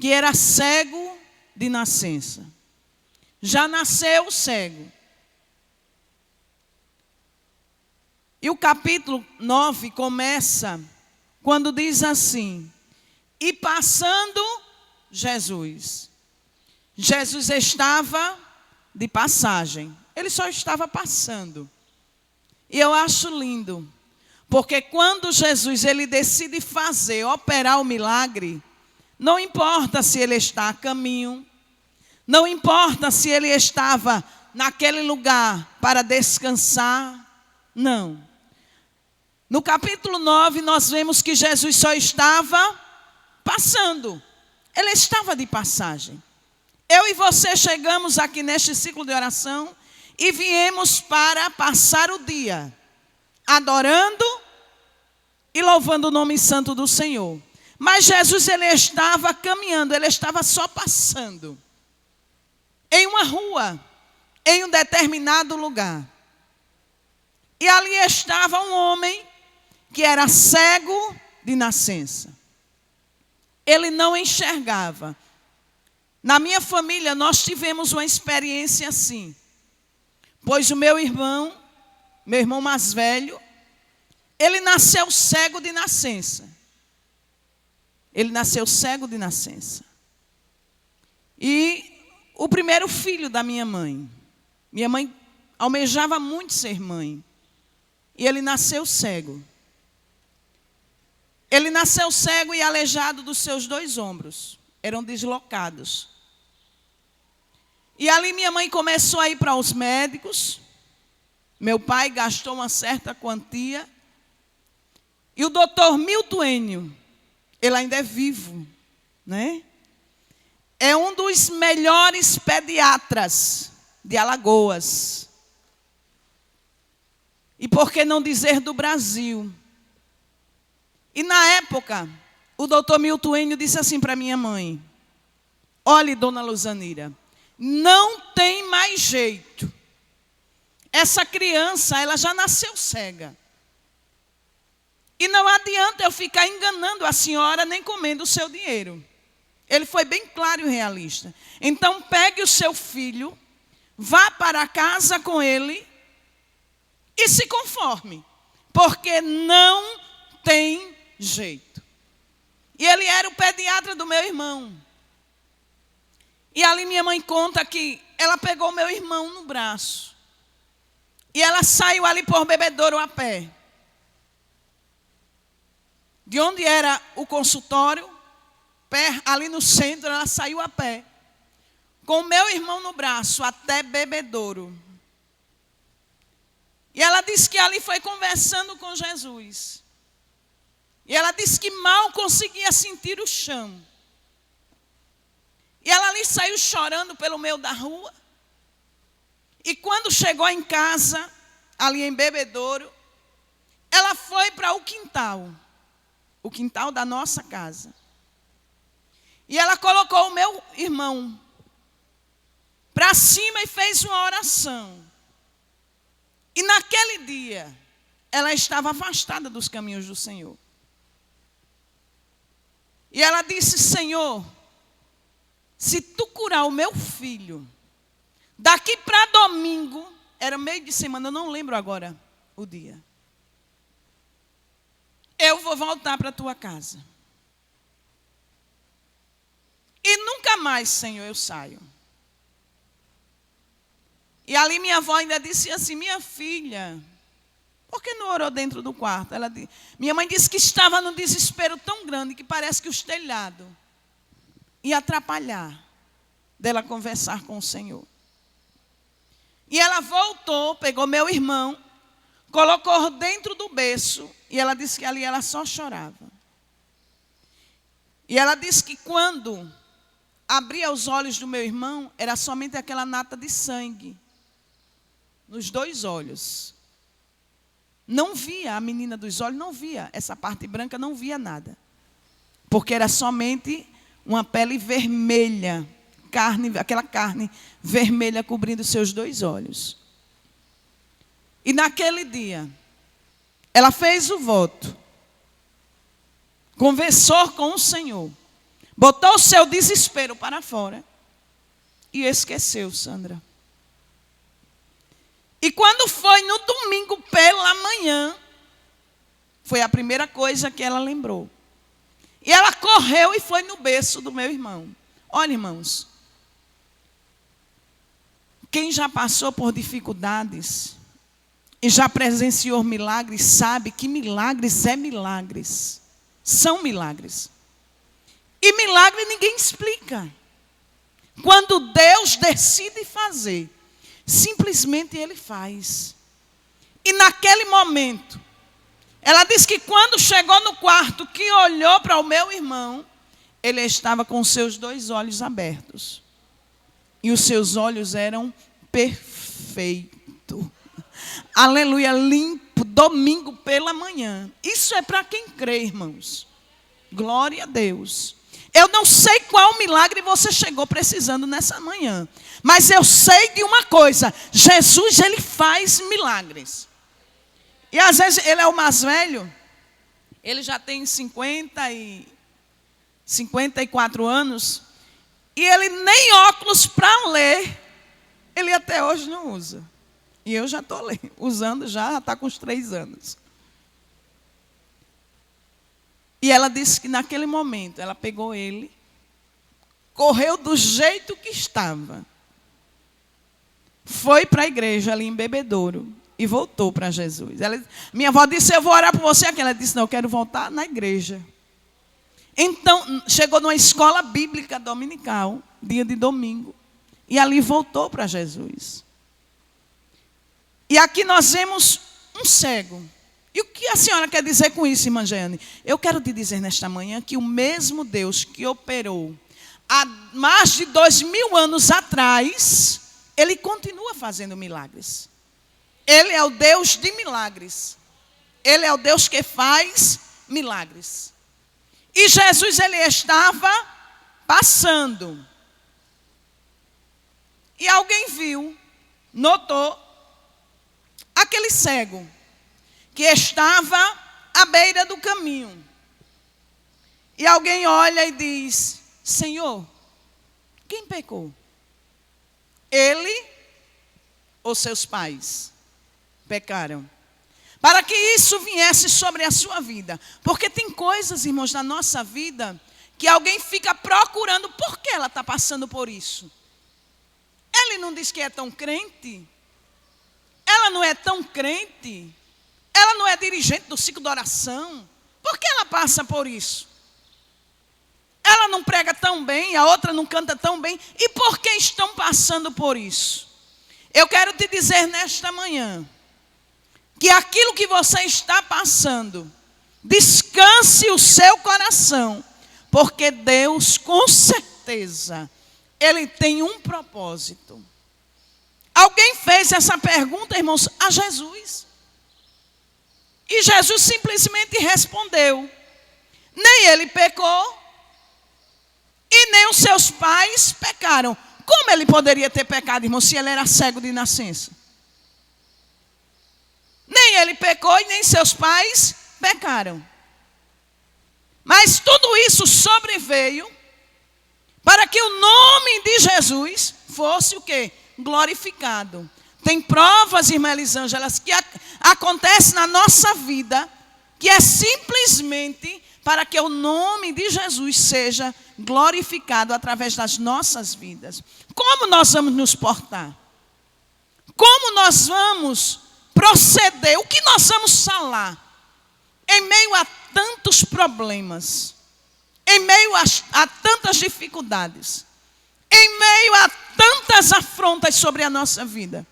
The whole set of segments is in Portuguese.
que era cego de nascença. Já nasceu cego. E o capítulo 9 começa quando diz assim: e passando Jesus. Jesus estava de passagem. Ele só estava passando. E eu acho lindo, porque quando Jesus ele decide fazer, operar o milagre, não importa se ele está a caminho, não importa se ele estava naquele lugar para descansar, não. No capítulo 9 nós vemos que Jesus só estava passando. Ele estava de passagem. Eu e você chegamos aqui neste ciclo de oração e viemos para passar o dia adorando e louvando o nome santo do Senhor. Mas Jesus ele estava caminhando, ele estava só passando em uma rua, em um determinado lugar. E ali estava um homem que era cego de nascença. Ele não enxergava. Na minha família, nós tivemos uma experiência assim. Pois o meu irmão mais velho, ele nasceu cego de nascença. Ele nasceu cego de nascença. E o primeiro filho da minha mãe almejava muito ser mãe. E ele nasceu cego. Ele nasceu cego e aleijado dos seus 2 ombros. Eram deslocados. E ali minha mãe começou a ir para os médicos. Meu pai gastou uma certa quantia. E o doutor Milton Enio, ele ainda é vivo, né? É um dos melhores pediatras de Alagoas. E por que não dizer do Brasil? E na época, o doutor Milton Enio disse assim para minha mãe: olhe, dona Luzanira, não tem mais jeito. Essa criança, ela já nasceu cega. E não adianta eu ficar enganando a senhora nem comendo o seu dinheiro. Ele foi bem claro e realista. Então pegue o seu filho, vá para casa com ele e se conforme, porque não tem jeito. E ele era o pediatra do meu irmão. E ali minha mãe conta que ela pegou meu irmão no braço. E ela saiu ali por Bebedouro a pé. De onde era o consultório, ali no centro, ela saiu a pé. Com o meu irmão no braço até Bebedouro. E ela disse que ali foi conversando com Jesus. E ela disse que mal conseguia sentir o chão. E ela ali saiu chorando pelo meio da rua. E quando chegou em casa, ali em Bebedouro, ela foi para o quintal da nossa casa. E ela colocou o meu irmão para cima e fez uma oração. E naquele dia, ela estava afastada dos caminhos do Senhor. E ela disse: Senhor, se tu curar o meu filho, daqui para domingo, era meio de semana, eu não lembro agora o dia, eu vou voltar para a tua casa. E nunca mais, Senhor, eu saio. E ali minha avó ainda disse assim: minha filha, por que não orou dentro do quarto? Minha mãe disse que estava num desespero tão grande que parece que os telhados iam atrapalhar dela conversar com o Senhor. E ela voltou, pegou meu irmão, colocou dentro do berço, e ela disse que ali ela só chorava. E ela disse que quando abria os olhos do meu irmão, era somente aquela nata de sangue nos 2 olhos. Não via, a menina dos olhos não via, essa parte branca não via nada. Porque era somente uma pele vermelha, aquela carne vermelha cobrindo seus 2 olhos. E naquele dia, ela fez o voto, conversou com o Senhor, Botou o seu desespero para fora e esqueceu, Sandra. E quando foi no domingo pela manhã, foi a primeira coisa que ela lembrou. E ela correu e foi no berço do meu irmão. Olha, irmãos, quem já passou por dificuldades e já presenciou milagres, sabe que milagres é milagres. São milagres. E milagre ninguém explica. Quando Deus decide fazer, simplesmente Ele faz. E naquele momento, ela disse que quando chegou no quarto, que olhou para o meu irmão, ele estava com seus 2 olhos abertos. E os seus olhos eram perfeitos. Aleluia, limpo, domingo pela manhã. Isso é para quem crê, irmãos. Glória a Deus. Eu não sei qual milagre você chegou precisando nessa manhã. Mas eu sei de uma coisa. Jesus, Ele faz milagres. E às vezes ele é o mais velho. Ele já tem 54 anos. E ele nem óculos para ler, ele até hoje não usa. E eu já estou usando, já está com uns 3 anos. E ela disse que naquele momento, ela pegou ele, correu do jeito que estava, foi para a igreja ali em Bebedouro e voltou para Jesus. Minha avó disse, eu vou orar por você aqui. Ela disse, não, eu quero voltar na igreja. Então, chegou numa escola bíblica dominical, dia de domingo, e ali voltou para Jesus. E aqui nós vemos um cego. E o que a senhora quer dizer com isso, irmã Jeane? Eu quero te dizer nesta manhã que o mesmo Deus que operou há mais de 2000 anos atrás, Ele continua fazendo milagres. Ele é o Deus de milagres. Ele é o Deus que faz milagres. E Jesus, Ele estava passando. E alguém viu, notou, aquele cego que estava à beira do caminho. E alguém olha e diz, Senhor, quem pecou? Ele ou seus pais pecaram? Para que isso viesse sobre a sua vida. Porque tem coisas, irmãos, na nossa vida que alguém fica procurando. Por que ela está passando por isso? Ele não diz que é tão crente. Ela não é tão crente. Ela não é dirigente do ciclo de oração. Por que ela passa por isso? Ela não prega tão bem, a outra não canta tão bem. E por que estão passando por isso? Eu quero te dizer nesta manhã que aquilo que você está passando, descanse o seu coração, porque Deus, com certeza, Ele tem um propósito. Alguém fez essa pergunta, irmãos, a Jesus. E Jesus simplesmente respondeu. Nem ele pecou, e nem os seus pais pecaram. Como ele poderia ter pecado, irmão, se ele era cego de nascença? Nem ele pecou e nem seus pais pecaram. Mas tudo isso sobreveio para que o nome de Jesus fosse o quê? Glorificado. Tem provas, irmã Elisângela, que acontecem na nossa vida, que é simplesmente para que o nome de Jesus seja glorificado através das nossas vidas. Como nós vamos nos portar? Como nós vamos proceder? O que nós vamos falar? Em meio a tantos problemas, em meio a tantas dificuldades, em meio a tantas afrontas sobre a nossa vida.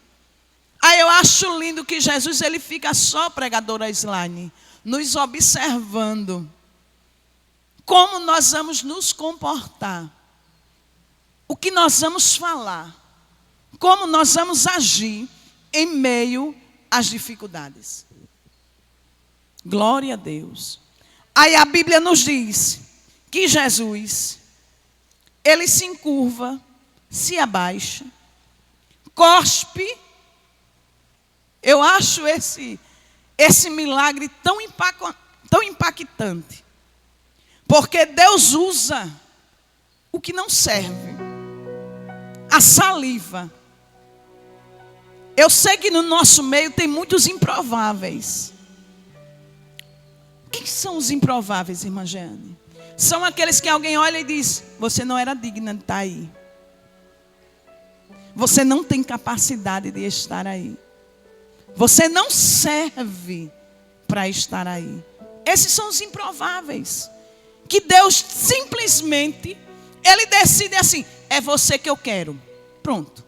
Aí eu acho lindo que Jesus, ele fica só, pregadora Slaine, nos observando. Como nós vamos nos comportar. O que nós vamos falar. Como nós vamos agir em meio às dificuldades. Glória a Deus. Aí a Bíblia nos diz que Jesus, ele se encurva, se abaixa, cospe. Eu acho esse milagre tão impactante. Porque Deus usa que não serve. A saliva. Eu sei que no nosso meio tem muitos improváveis. Quem são os improváveis, irmã Jeane? São aqueles que alguém olha e diz: você não era digna de estar aí. Você não tem capacidade de estar aí. Você não serve para estar aí. Esses são os improváveis. Que Deus simplesmente, Ele decide assim: é você que eu quero. Pronto.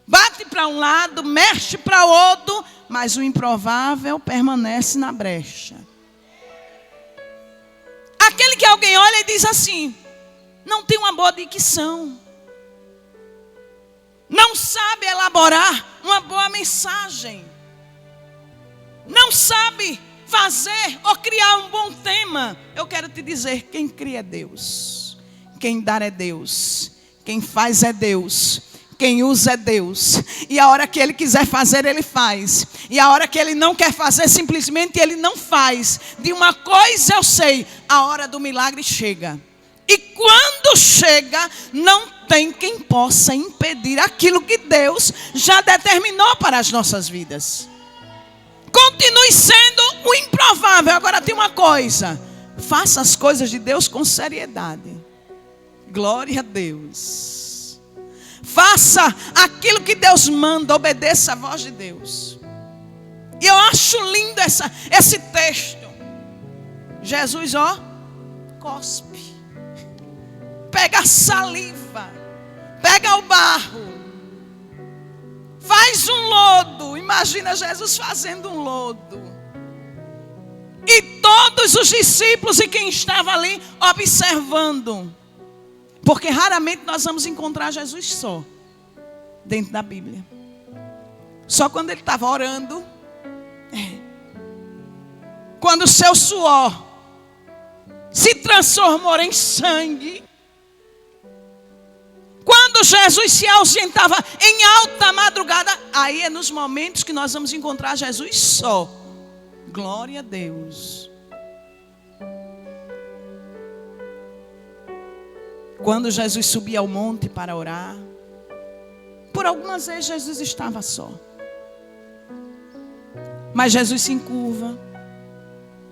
Bate para um lado, mexe para o outro, mas o improvável permanece na brecha. Aquele que alguém olha e diz assim: não tem uma boa dicção, não sabe elaborar uma boa mensagem, não sabe fazer ou criar um bom tema. Eu quero te dizer: quem cria é Deus, quem dá é Deus, quem faz é Deus, quem usa é Deus. E a hora que Ele quiser fazer, Ele faz. E a hora que Ele não quer fazer, simplesmente Ele não faz. De uma coisa eu sei: a hora do milagre chega. E quando chega, não tem quem possa impedir aquilo que Deus já determinou para as nossas vidas. Continue sendo o improvável. Agora tem uma coisa: faça as coisas de Deus com seriedade. Glória a Deus. Faça aquilo que Deus manda, obedeça a voz de Deus. E eu acho lindo esse texto. Jesus, cospe. Pega a saliva, pega o barro, faz um lodo. Imagina Jesus fazendo um lodo. E todos os discípulos e quem estava ali observando. Porque raramente nós vamos encontrar Jesus só dentro da Bíblia. Só quando Ele estava orando. Quando o seu suor se transformou em sangue. Quando Jesus se ausentava em alta madrugada. Aí é nos momentos que nós vamos encontrar Jesus só. Glória a Deus. Quando Jesus subia ao monte para orar, por algumas vezes Jesus estava só. Mas Jesus se encurva,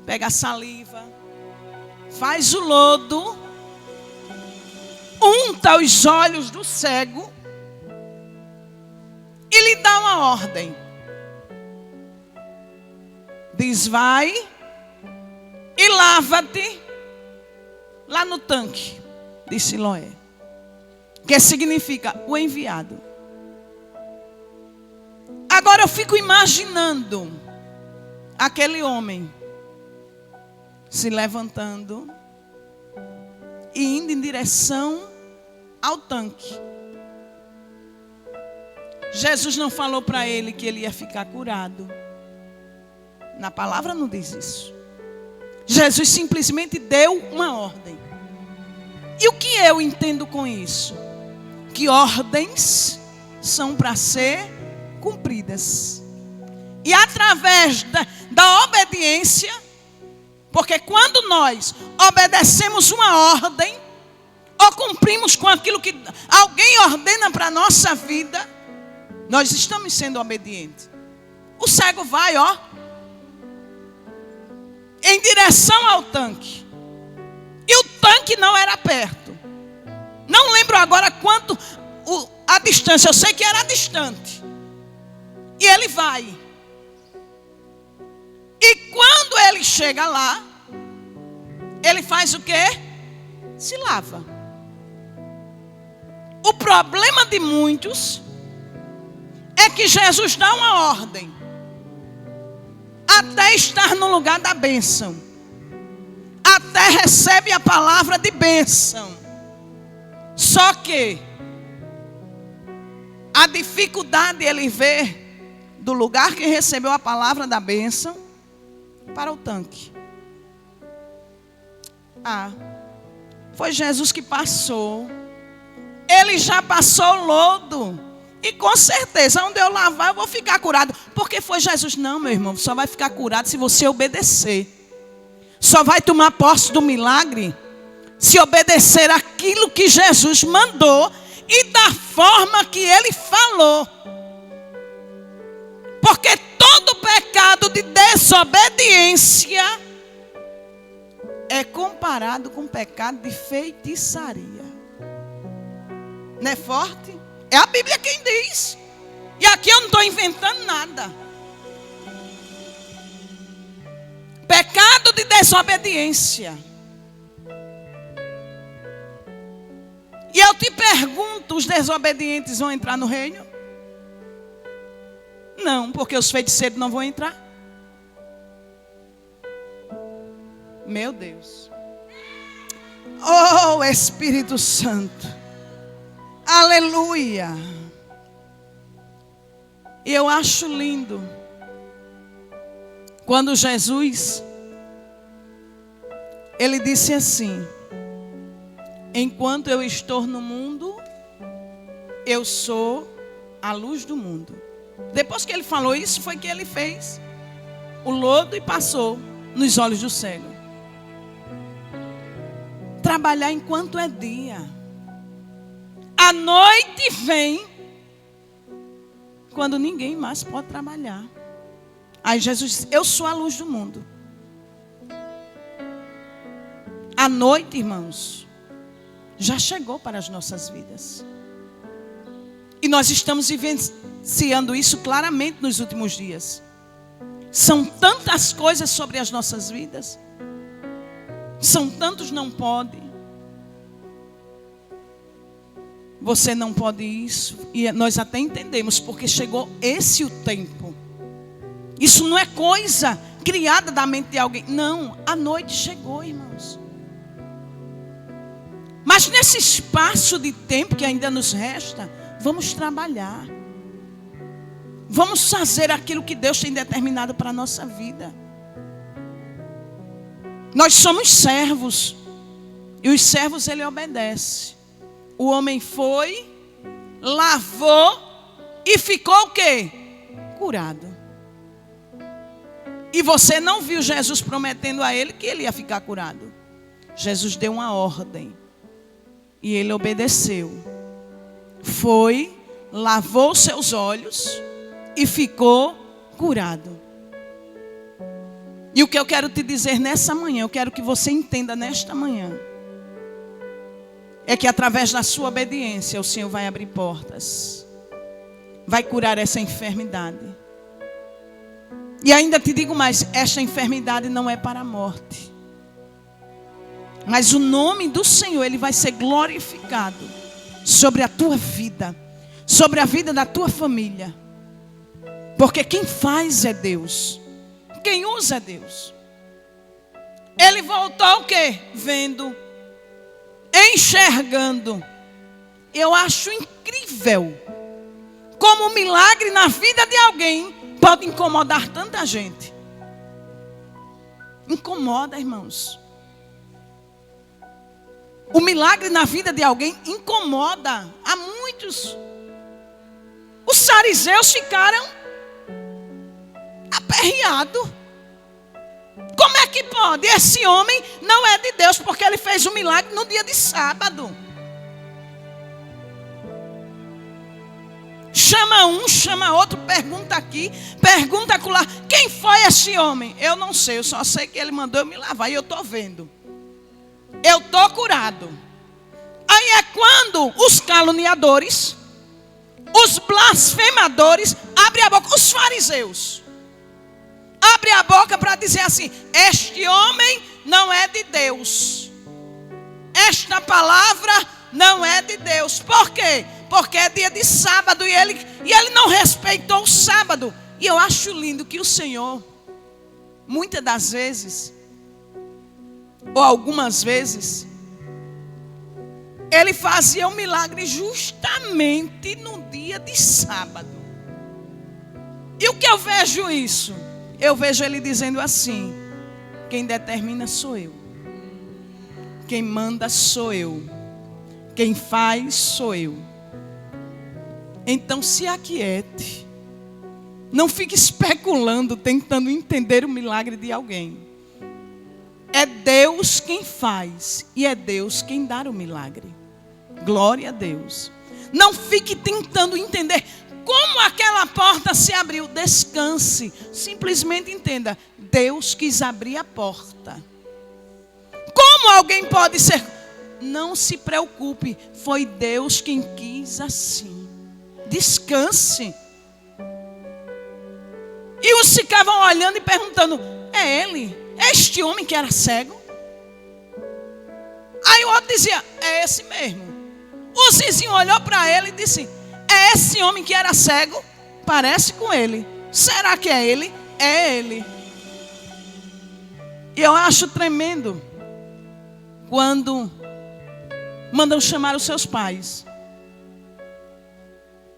pega a saliva, faz o lodo, unta os olhos do cego e lhe dá uma ordem. Diz: vai e lava-te lá no tanque de Siloé, que significa o enviado. Agora eu fico imaginando aquele homem se levantando e indo em direção ao tanque. Jesus não falou para ele que ele ia ficar curado. Na palavra não diz isso. Jesus simplesmente deu uma ordem. E o que eu entendo com isso? Que ordens são para ser cumpridas. E através da obediência, porque quando nós obedecemos uma ordem, ou cumprimos com aquilo que alguém ordena para a nossa vida, nós estamos sendo obedientes. O cego vai, em direção ao tanque. E o tanque não era perto. Não lembro agora quanto a distância. Eu sei que era distante. E ele vai. E quando ele chega lá, ele faz o quê? Se lava. O problema de muitos é que Jesus dá uma ordem até estar no lugar da bênção. Até recebe a palavra de bênção. Só que a dificuldade ele vê do lugar que recebeu a palavra da bênção para o tanque. Foi Jesus que passou. Ele já passou o lodo. E com certeza, onde eu lavar eu vou ficar curado. Porque foi Jesus. Não, meu irmão, só vai ficar curado se você obedecer. Só vai tomar posse do milagre se obedecer aquilo que Jesus mandou e da forma que ele falou. Porque todo pecado de desobediência é comparado com pecado de feitiçaria. Não é forte? É a Bíblia quem diz. E aqui eu não estou inventando nada. Pecado de desobediência. E eu te pergunto, os desobedientes vão entrar no reino? Não, porque os feiticeiros não vão entrar. Meu Deus. Oh, Espírito Santo. Aleluia. E eu acho lindo quando Jesus, ele disse assim: enquanto eu estou no mundo, eu sou a luz do mundo. Depois que ele falou isso, foi que ele fez o lodo e passou nos olhos do cego. Trabalhar enquanto é dia. A noite vem quando ninguém mais pode trabalhar. Aí Jesus disse: eu sou a luz do mundo. A noite, irmãos, já chegou para as nossas vidas. E nós estamos vivenciando isso claramente nos últimos dias. São tantas coisas sobre as nossas vidas. São tantos não pode. Você não pode isso. E nós até entendemos, porque chegou esse o tempo. Isso não é coisa criada da mente de alguém. Não, a noite chegou, irmãos. Mas nesse espaço de tempo que ainda nos resta, vamos trabalhar. Vamos fazer aquilo que Deus tem determinado para a nossa vida. Nós somos servos. E os servos, ele obedece. O homem foi, lavou e ficou o quê? Curado. E você não viu Jesus prometendo a ele que ele ia ficar curado. Jesus deu uma ordem. E ele obedeceu. Foi, lavou seus olhos e ficou curado. E o que eu quero te dizer nessa manhã, eu quero que você entenda nesta manhã, é que através da sua obediência o Senhor vai abrir portas. Vai curar essa enfermidade. E ainda te digo mais, esta enfermidade não é para a morte. Mas o nome do Senhor, ele vai ser glorificado sobre a tua vida, sobre a vida da tua família. Porque quem faz é Deus. Quem usa é Deus. Ele voltou o quê? Vendo, enxergando. Eu acho incrível como um milagre na vida de alguém pode incomodar tanta gente. Incomoda, irmãos. O milagre na vida de alguém incomoda a muitos. Os fariseus ficaram aperreados. Como é que pode? Esse homem não é de Deus, porque ele fez um milagre no dia de sábado. Chama um, chama outro, pergunta aqui, pergunta acolá. Quem foi esse homem? Eu não sei, eu só sei que ele mandou eu me lavar e eu estou vendo. Eu estou curado. Aí é quando os caluniadores, os blasfemadores, abrem a boca, os fariseus, abrem a boca para dizer assim: este homem não é de Deus. Esta palavra não é de Deus. Por quê? Porque é dia de sábado e ele não respeitou o sábado. E eu acho lindo que o Senhor, muitas das vezes, ou algumas vezes, ele fazia um milagre justamente no dia de sábado. E o que eu vejo isso? Eu vejo ele dizendo assim: quem determina sou eu. Quem manda sou eu. Quem faz sou eu. Então se aquiete. Não fique especulando, tentando entender o milagre de alguém. É Deus quem faz e é Deus quem dá o milagre. Glória a Deus. Não fique tentando entender como aquela porta se abriu. Descanse. Simplesmente entenda. Deus quis abrir a porta. Como alguém pode ser? Não se preocupe. Foi Deus quem quis assim. Descanse. E uns ficavam olhando e perguntando: é ele? É este homem que era cego? Aí o outro dizia: é esse mesmo. O vizinho olhou para ele e disse: é esse homem que era cego? Parece com ele. Será que é ele? É ele. E eu acho tremendo quando mandam chamar os seus pais.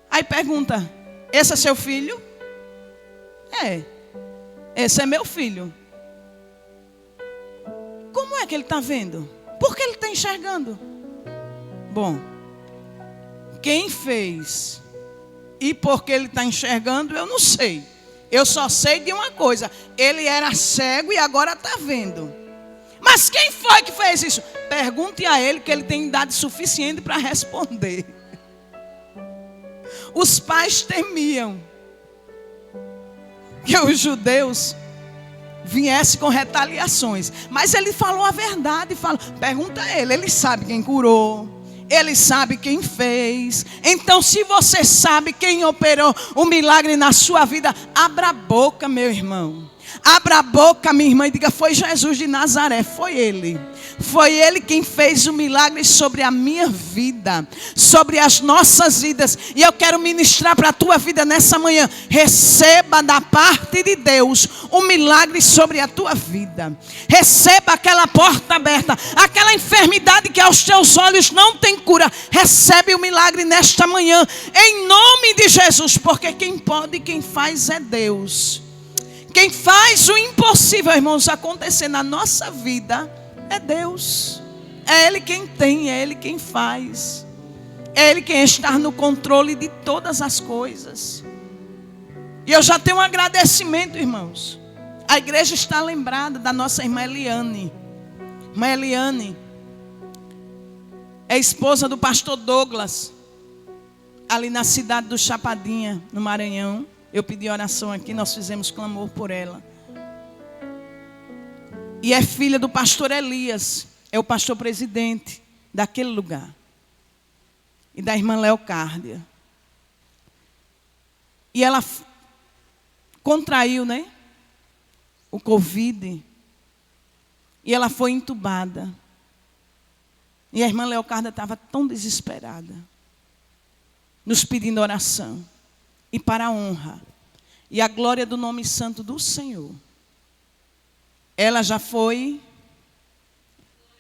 Aí pergunta: esse é seu filho? É. Esse é meu filho. Como é que ele está vendo? Por que ele está enxergando? Bom, quem fez e por que ele está enxergando, eu não sei. Eu só sei de uma coisa: ele era cego e agora está vendo. Mas quem foi que fez isso? Pergunte a ele, que ele tem idade suficiente para responder. Os pais temiam que os judeus viessem com retaliações. Mas ele falou a verdade. Pergunta a ele sabe quem curou. Ele sabe quem fez. Então, se você sabe quem operou o milagre na sua vida, abra a boca, meu irmão. Abra a boca, minha irmã, e diga: foi Jesus de Nazaré, foi Ele. Foi Ele quem fez o milagre sobre a minha vida, sobre as nossas vidas. E eu quero ministrar para a tua vida nessa manhã. Receba da parte de Deus um milagre sobre a tua vida. Receba aquela porta aberta, aquela enfermidade que aos teus olhos não tem cura. Recebe o milagre nesta manhã, em nome de Jesus. Porque quem pode e quem faz é Deus. Quem faz o impossível, irmãos, acontecer na nossa vida é Deus. É Ele quem tem, é Ele quem faz. É Ele quem está no controle de todas as coisas. E eu já tenho um agradecimento, irmãos. A igreja está lembrada da nossa irmã Eliane. Irmã Eliane é esposa do pastor Douglas, ali na cidade do Chapadinha, no Maranhão. Eu pedi oração aqui, nós fizemos clamor por ela. E é filha do pastor Elias, é o pastor presidente daquele lugar. E da irmã Leocárdia. E ela contraiu, o Covid. E ela foi entubada. E a irmã Leocárdia estava tão desesperada, nos pedindo oração. E para a honra e a glória do nome santo do Senhor, ela já foi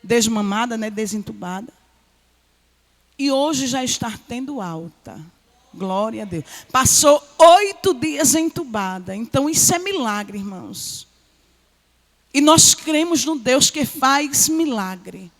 desmamada, desentubada. E hoje já está tendo alta. Glória a Deus. Passou 8 dias entubada. Então isso é milagre, irmãos. E nós cremos no Deus que faz milagre.